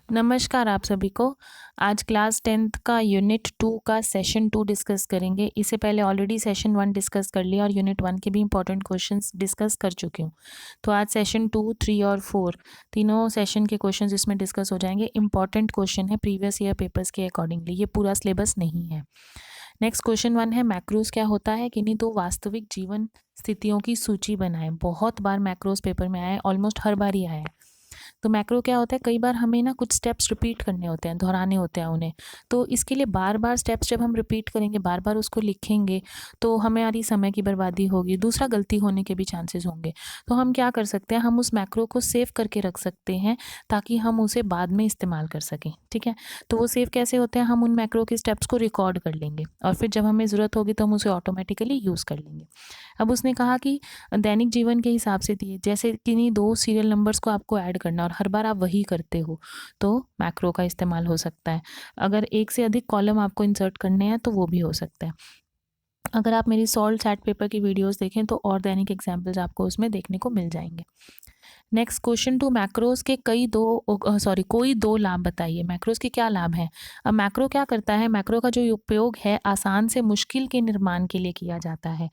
नमस्कार आप सभी को। आज क्लास 10th का यूनिट 2 का सेशन 2 डिस्कस करेंगे। इससे पहले ऑलरेडी सेशन 1 डिस्कस कर लिया और यूनिट 1 के भी इंपॉर्टेंट क्वेश्चंस डिस्कस कर चुकी हूँ। तो आज सेशन 2, 3 और 4 तीनों सेशन के क्वेश्चंस इसमें डिस्कस हो जाएंगे। इंपॉर्टेंट क्वेश्चन है प्रीवियस ईयर पेपर्स के अकॉर्डिंगली, ये पूरा सिलेबस नहीं है। नेक्स्ट क्वेश्चन 1 है मैक्रोज क्या होता है। किन्हीं दो वास्तविक जीवन स्थितियों की सूची बनाएं। बहुत बार मैक्रोज पेपर में आया है, ऑलमोस्ट हर बार ही आया है। तो मैक्रो क्या होता है, कई बार हमें ना कुछ स्टेप्स रिपीट करने होते हैं, दोहराने होते हैं उन्हें। तो इसके लिए बार बार स्टेप्स जब हम रिपीट करेंगे, बार बार उसको लिखेंगे, तो हमारी समय की बर्बादी होगी, दूसरा गलती होने के भी चांसेस होंगे। तो हम क्या कर सकते हैं, हम उस मैक्रो को सेव करके रख सकते हैं ताकि हम उसे बाद में इस्तेमाल कर सकें। ठीक है, तो वो सेव कैसे होते हैं, हम उन मैक्रो के स्टेप्स को रिकॉर्ड कर लेंगे और फिर जब हमें ज़रूरत होगी तो हम उसे ऑटोमेटिकली यूज़ कर लेंगे। अब उसने कहा कि दैनिक जीवन के हिसाब से दिए, जैसे किन्हीं दो सीरियल नंबर्स को आपको ऐड करना और हर बार आप वही करते हो, तो मैक्रो का इस्तेमाल हो सकता है। अगर एक से अधिक कॉलम आपको इंसर्ट करने हैं तो वो भी हो सकता है। अगर आप मेरी सॉल्व चैट पेपर की वीडियोस देखें तो और दैनिक एग्जाम्पल्स आपको उसमें देखने को मिल जाएंगे। नेक्स्ट क्वेश्चन 2, मैक्रोज के कोई दो लाभ बताइए। मैक्रोज के क्या लाभ हैं। अब मैक्रो क्या करता है, मैक्रो का जो उपयोग है आसान से मुश्किल के निर्माण के लिए किया जाता है।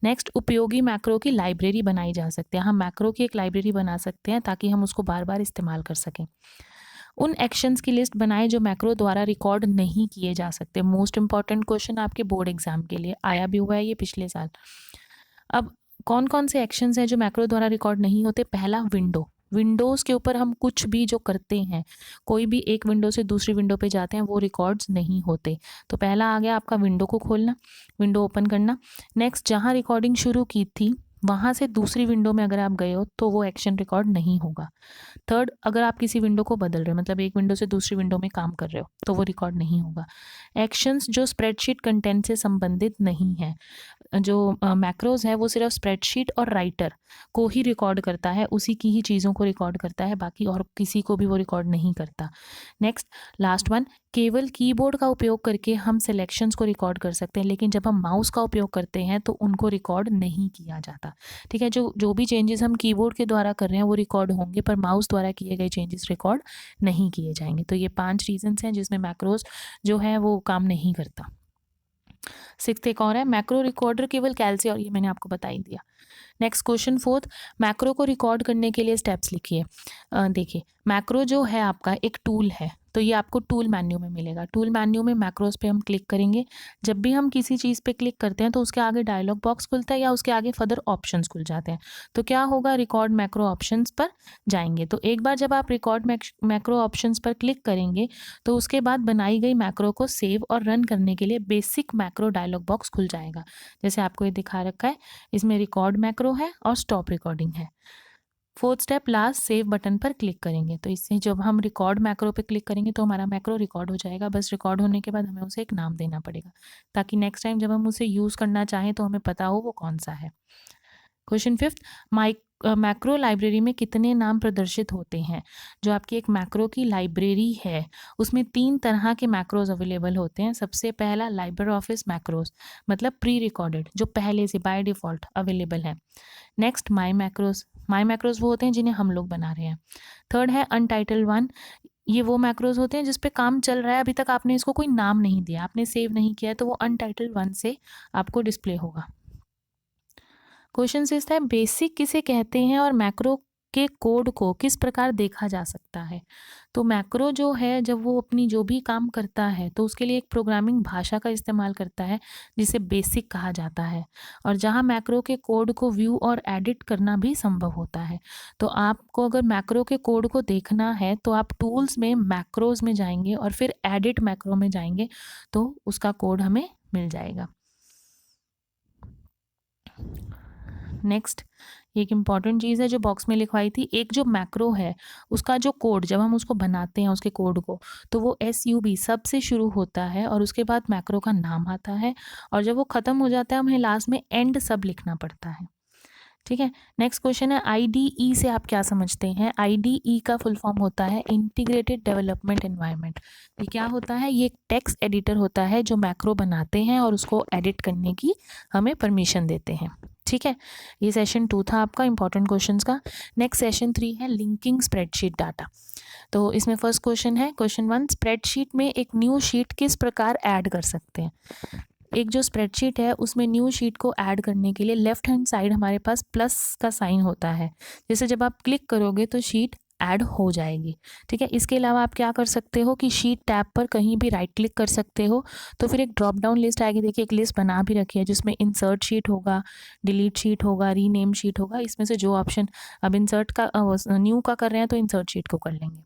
नेक्स्ट, उपयोगी मैक्रो की लाइब्रेरी बनाई जा सकती है। हम मैक्रो की एक लाइब्रेरी बना सकते हैं ताकि हम उसको बार बार इस्तेमाल कर सकें। उन एक्शंस की लिस्ट बनाएं जो मैक्रो द्वारा रिकॉर्ड नहीं किए जा सकते। मोस्ट इंपॉर्टेंट क्वेश्चन आपके बोर्ड एग्जाम के लिए आया भी हुआ है ये पिछले साल। अब कौन कौन से एक्शंस हैं जो मैक्रो द्वारा रिकॉर्ड नहीं होते। पहला, विंडोज़ के ऊपर हम कुछ भी जो करते हैं, कोई भी एक विंडो से दूसरी विंडो पे जाते हैं, वो रिकॉर्ड्स नहीं होते। तो पहला आ गया आपका विंडो को खोलना, विंडो ओपन करना। नेक्स्ट, जहाँ रिकॉर्डिंग शुरू की थी वहाँ से दूसरी विंडो में अगर आप गए हो तो वो एक्शन रिकॉर्ड नहीं होगा। थर्ड, अगर आप किसी विंडो को बदल रहे हो, मतलब एक विंडो से दूसरी विंडो में काम कर रहे हो, तो वो रिकॉर्ड नहीं होगा। एक्शंस जो स्प्रेडशीट कंटेंट से संबंधित नहीं है। जो मैक्रोज है वो सिर्फ स्प्रेडशीट और राइटर को ही रिकॉर्ड करता है, उसी की ही चीज़ों को रिकॉर्ड करता है, बाकी और किसी को भी वो रिकॉर्ड नहीं करता। नेक्स्ट, लास्ट वन, केवल कीबोर्ड का उपयोग करके हम सिलेक्शंस को रिकॉर्ड कर सकते हैं, लेकिन जब हम माउस का उपयोग करते हैं तो उनको रिकॉर्ड नहीं किया जाता। ठीक है, जो जो भी चेंजेस हम कीबोर्ड के द्वारा कर रहे हैं वो रिकॉर्ड होंगे, पर माउस द्वारा किए गए चेंजेस रिकॉर्ड नहीं किए जाएंगे। तो ये 5 रीजंस हैं जिसमें मैक्रोज जो है वो काम नहीं करता। 6th एक और है, मैक्रो रिकॉर्डर केवल कैलसी, और ये मैंने आपको बता ही दिया। नेक्स्ट क्वेश्चन 4th, मैक्रो को रिकॉर्ड करने के लिए स्टेप्स लिखिए। देखिए, मैक्रो जो है आपका एक टूल है, तो ये आपको टूल मेन्यू में मिलेगा। टूल मेन्यू में मैक्रोज पे हम क्लिक करेंगे। जब भी हम किसी चीज़ पे क्लिक करते हैं तो उसके आगे डायलॉग बॉक्स खुलता है या उसके आगे फर्दर ऑप्शंस खुल जाते हैं। तो क्या होगा, रिकॉर्ड मैक्रो ऑप्शंस पर जाएंगे। तो एक बार जब आप रिकॉर्ड मैक्रो ऑप्शंस पर क्लिक करेंगे तो उसके बाद बनाई गई मैक्रो को सेव और रन करने के लिए बेसिक मैक्रो डायलॉग बॉक्स खुल जाएगा, जैसे आपको ये दिखा रखा है। इसमें रिकॉर्ड मैक्रो है और स्टॉप रिकॉर्डिंग है। 4th step, last save button पर क्लिक करेंगे। तो इससे जब हम रिकॉर्ड मैक्रो पे क्लिक करेंगे तो हमारा मैक्रो रिकॉर्ड हो जाएगा। बस रिकॉर्ड होने के बाद हमें उसे एक नाम देना पड़ेगा ताकि नेक्स्ट टाइम जब हम उसे यूज़ करना चाहें तो हमें पता हो वो कौन सा है। क्वेश्चन 5th, मैक्रो लाइब्रेरी में कितने नाम प्रदर्शित होते हैं। जो आपकी एक मैक्रो की लाइब्रेरी है उसमें 3 तरह के मैक्रोज अवेलेबल होते हैं। सबसे पहला, लाइब्रेरी ऑफिस मैक्रोज, मतलब प्री रिकॉर्डेड, जो पहले से बाय डिफ़ॉल्ट अवेलेबल है। नेक्स्ट, माई मैक्रोज वो होते हैं जिन्हें हम लोग बना रहे हैं। थर्ड है अनटाइटल्ड वन, ये वो मैक्रोज होते हैं जिस पे काम चल रहा है, अभी तक आपने इसको कोई नाम नहीं दिया, आपने सेव नहीं किया है, तो वो अनटाइटल्ड वन से आपको डिस्प्ले होगा। क्वेश्चन 6 है, बेसिक किसे कहते हैं और मैक्रो के कोड को किस प्रकार देखा जा सकता है। तो मैक्रो जो है जब वो अपनी जो भी काम करता है तो उसके लिए एक प्रोग्रामिंग भाषा का इस्तेमाल करता है जिसे बेसिक कहा जाता है, और जहाँ मैक्रो के कोड को व्यू और एडिट करना भी संभव होता है। तो आपको अगर मैक्रो के कोड को देखना है तो आप टूल्स में मैक्रोज में जाएंगे और फिर एडिट मैक्रो में जाएंगे तो उसका कोड हमें मिल जाएगा। नेक्स्ट, एक इम्पॉर्टेंट चीज़ है जो बॉक्स में लिखवाई थी, एक जो मैक्रो है उसका जो कोड जब हम उसको बनाते हैं उसके कोड को, तो वो SUB सब से शुरू होता है और उसके बाद मैक्रो का नाम आता है, और जब वो ख़त्म हो जाता है हमें लास्ट में एंड सब लिखना पड़ता है। ठीक है, नेक्स्ट क्वेश्चन है, IDE से आप क्या समझते हैं। IDE का फुल फॉर्म होता है इंटीग्रेटेड डेवलपमेंट एनवायरनमेंट। ये क्या होता है, ये एक टेक्स्ट एडिटर होता है जो मैक्रो बनाते हैं और उसको एडिट करने की हमें परमिशन देते हैं। ठीक है, ये सेशन 2 था आपका इंपॉर्टेंट क्वेश्चंस का। नेक्स्ट सेशन 3 है लिंकिंग स्प्रेडशीट डाटा। तो इसमें फर्स्ट क्वेश्चन है, क्वेश्चन 1, स्प्रेडशीट में एक न्यू शीट किस प्रकार ऐड कर सकते हैं। एक जो स्प्रेडशीट है उसमें न्यू शीट को ऐड करने के लिए लेफ्ट हैंड साइड हमारे पास प्लस का साइन होता है, जैसे जब आप क्लिक करोगे तो शीट ऐड हो जाएगी। ठीक है, इसके अलावा आप क्या कर सकते हो कि शीट टैब पर कहीं भी राइट क्लिक कर सकते हो, तो फिर एक ड्रॉप डाउन लिस्ट आएगी। देखिए एक लिस्ट बना भी रखी है जिसमें इंसर्ट शीट होगा, डिलीट शीट होगा, रीनेम शीट होगा, इसमें से जो ऑप्शन, अब इंसर्ट का न्यू का कर रहे हैं तो इंसर्ट शीट को कर लेंगे।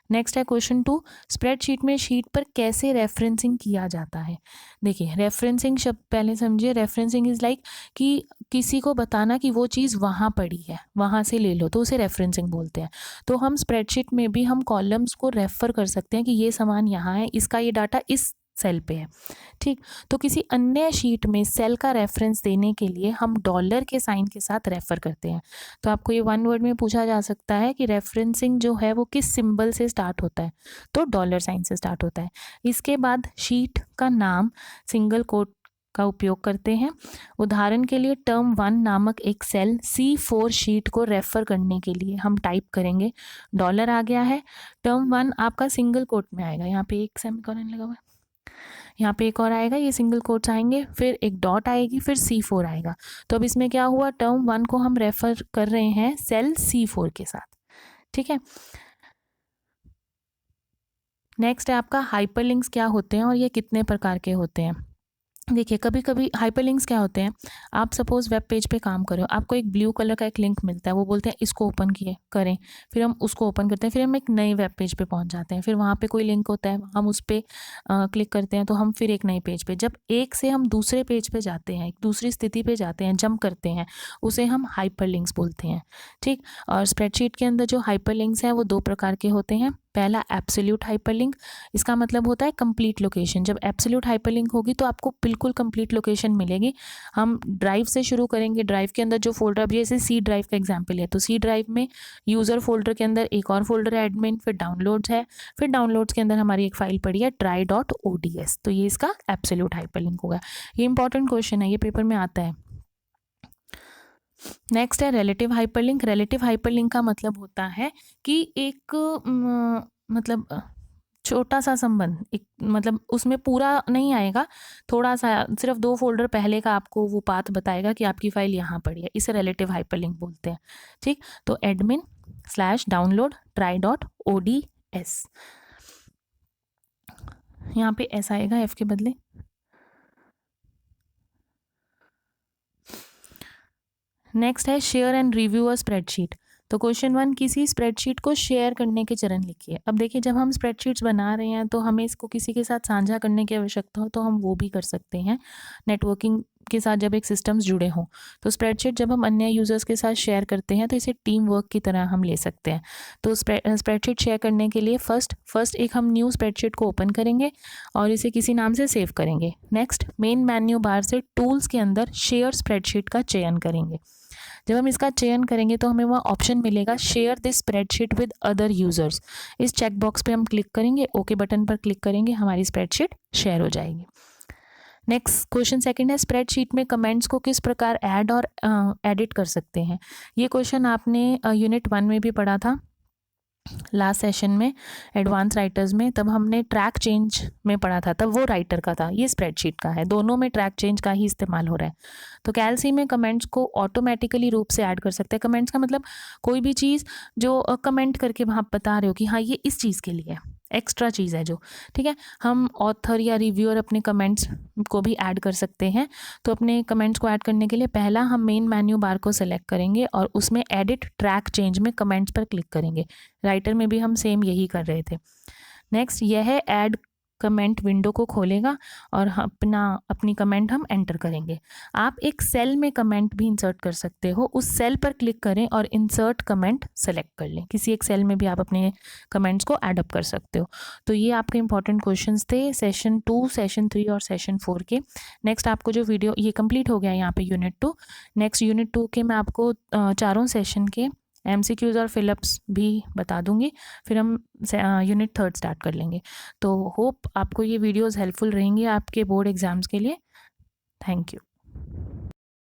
नेक्स्ट है क्वेश्चन 2, स्प्रेडशीट में शीट पर कैसे रेफरेंसिंग किया जाता है। देखिए रेफरेंसिंग शब्द पहले समझिए, रेफरेंसिंग इज़ लाइक कि किसी को बताना कि वो चीज़ वहाँ पड़ी है, वहाँ से ले लो, तो उसे रेफरेंसिंग बोलते हैं। तो हम स्प्रेडशीट में भी हम कॉलम्स को रेफर कर सकते हैं कि ये सामान यहाँ है, इसका ये डाटा इस सेल पे है। ठीक, तो किसी अन्य शीट में सेल का रेफरेंस देने के लिए हम डॉलर के साइन के साथ रेफर करते हैं। तो आपको ये वन वर्ड में पूछा जा सकता है कि रेफरेंसिंग जो है वो किस सिंबल से स्टार्ट होता है, तो डॉलर साइन से स्टार्ट होता है। इसके बाद शीट का नाम सिंगल कोट का उपयोग करते हैं। उदाहरण के लिए टर्म 1 नामक एक सेल C4 शीट को रेफर करने के लिए हम टाइप करेंगे, डॉलर आ गया है, टर्म 1 आपका सिंगल कोट में आएगा, यहाँ पे एक सेमीकोलन लगा हुआ है, यहाँ पे एक और आएगा, ये सिंगल कोट्स आएंगे, फिर एक डॉट आएगी, फिर C4 आएगा। तो अब इसमें क्या हुआ, टर्म 1 को हम रेफर कर रहे हैं सेल C4 के साथ। ठीक है, नेक्स्ट है आपका हाइपरलिंक्स क्या होते हैं और ये कितने प्रकार के होते हैं। देखिए कभी कभी हाइपरलिंक्स क्या होते हैं, आप सपोज वेब पेज पे काम कर रहे हो, आपको एक ब्लू कलर का एक लिंक मिलता है, वो बोलते हैं इसको ओपन किए करें, फिर हम उसको ओपन करते हैं, फिर हम एक नए वेब पेज पे पहुंच जाते हैं, फिर वहाँ पे कोई लिंक होता है, हम उस पर क्लिक करते हैं तो हम फिर एक नए पेज पे, जब एक से हम दूसरे पेज पे जाते हैं, एक दूसरी स्थिति पे जाते हैं, जंप करते हैं, उसे हम हाइपरलिंक्स बोलते हैं। ठीक, और स्प्रेडशीट के अंदर जो हाइपरलिंक्स हैं वो 2 प्रकार के होते हैं। पहला एब्सोल्यूट हाइपरलिंक, इसका मतलब होता है कंप्लीट लोकेशन। जब एब्सोल्यूट हाइपरलिंक होगी तो आपको बिल्कुल कंप्लीट लोकेशन मिलेगी। हम ड्राइव से शुरू करेंगे, ड्राइव के अंदर जो फोल्डर, अब जैसे सी ड्राइव का एग्जांपल है, तो सी ड्राइव में यूज़र फोल्डर के अंदर एक और फोल्डर है एडमिन, फिर डाउनलोड्स है, फिर डाउनलोड्स के अंदर हमारी एक फाइल पड़ी है try.ods, तो ये इसका एब्सोल्यूट हाइपरलिंक होगा। ये इंपॉर्टेंट क्वेश्चन है, ये पेपर में आता है। नेक्स्ट है रिलेटिव हाइपरलिंक। रिलेटिव हाइपरलिंक का मतलब होता है कि एक मतलब छोटा सा संबंध, एक मतलब उसमें पूरा नहीं आएगा, थोड़ा सा, सिर्फ 2 फोल्डर पहले का आपको वो पाथ बताएगा कि आपकी फाइल यहाँ पड़ी है, इसे रिलेटिव हाइपरलिंक बोलते हैं। ठीक, तो admin/download try.ods, यहाँ पे ऐसा आएगा एफ के बदले। नेक्स्ट है share and review a spreadsheet. तो क्वेश्चन 1, किसी स्प्रेडशीट को शेयर करने के चरण लिखिए। अब देखिए जब हम स्प्रेडशीट्स बना रहे हैं तो हमें इसको किसी के साथ साझा करने की आवश्यकता हो तो हम वो भी कर सकते हैं, नेटवर्किंग के साथ जब एक सिस्टम्स जुड़े हों। तो स्प्रेडशीट जब हम अन्य यूज़र्स के साथ शेयर करते हैं तो इसे टीम वर्क की तरह हम ले सकते हैं। तो स्प्रेडशीट शेयर करने के लिए फर्स्ट एक हम न्यू स्प्रेडशीट को ओपन करेंगे और इसे किसी नाम से सेव करेंगे। नेक्स्ट मेन मेन्यू बार से टूल्स के अंदर शेयर स्प्रेडशीट का चयन करेंगे। जब हम इसका चयन करेंगे तो हमें वहाँ ऑप्शन मिलेगा share this spreadsheet with other users. इस चेक बॉक्स पे हम क्लिक करेंगे, ओके बटन पर क्लिक करेंगे, हमारी स्प्रेडशीट शेयर हो जाएगी। नेक्स्ट क्वेश्चन 2 है, स्प्रेडशीट में कमेंट्स को किस प्रकार ऐड और एडिट कर सकते हैं। ये क्वेश्चन आपने यूनिट 1 में भी पढ़ा था, लास्ट सेशन में एडवांस राइटर्स में, तब हमने ट्रैक चेंज में पढ़ा था, तब वो राइटर का था, ये स्प्रेडशीट का है, दोनों में ट्रैक चेंज का ही इस्तेमाल हो रहा है। तो कैलसी में कमेंट्स को ऑटोमेटिकली रूप से ऐड कर सकते हैं। कमेंट्स का मतलब कोई भी चीज़ जो कमेंट करके आप बता रहे हो कि हाँ ये इस चीज़ के लिए है, एक्स्ट्रा चीज़ है जो, ठीक है, हम ऑथर या रिव्यूअर अपने कमेंट्स को भी ऐड कर सकते हैं। तो अपने कमेंट्स को ऐड करने के लिए पहला हम मेन मेन्यू बार को सेलेक्ट करेंगे और उसमें एडिट ट्रैक चेंज में कमेंट्स पर क्लिक करेंगे। राइटर में भी हम सेम यही कर रहे थे। नेक्स्ट यह ऐड कमेंट विंडो को खोलेगा और अपनी कमेंट हम एंटर करेंगे। आप एक सेल में कमेंट भी इंसर्ट कर सकते हो, उस सेल पर क्लिक करें और इंसर्ट कमेंट सेलेक्ट कर लें। किसी एक सेल में भी आप अपने कमेंट्स को ऐड अप कर सकते हो। तो ये आपके इंपॉर्टेंट क्वेश्चंस थे सेशन 2, सेशन 3 और सेशन 4 के। नेक्स्ट आपको जो वीडियो, ये कंप्लीट हो गया यहाँ पे यूनिट 2। नेक्स्ट यूनिट 2 के मैं आपको चारों सेशन के MCQs और फिलअप्स भी बता दूंगी, फिर हम यूनिट 3 स्टार्ट कर लेंगे। तो होप आपको ये वीडियोस हेल्पफुल रहेंगी आपके बोर्ड एग्जाम्स के लिए। Thank you.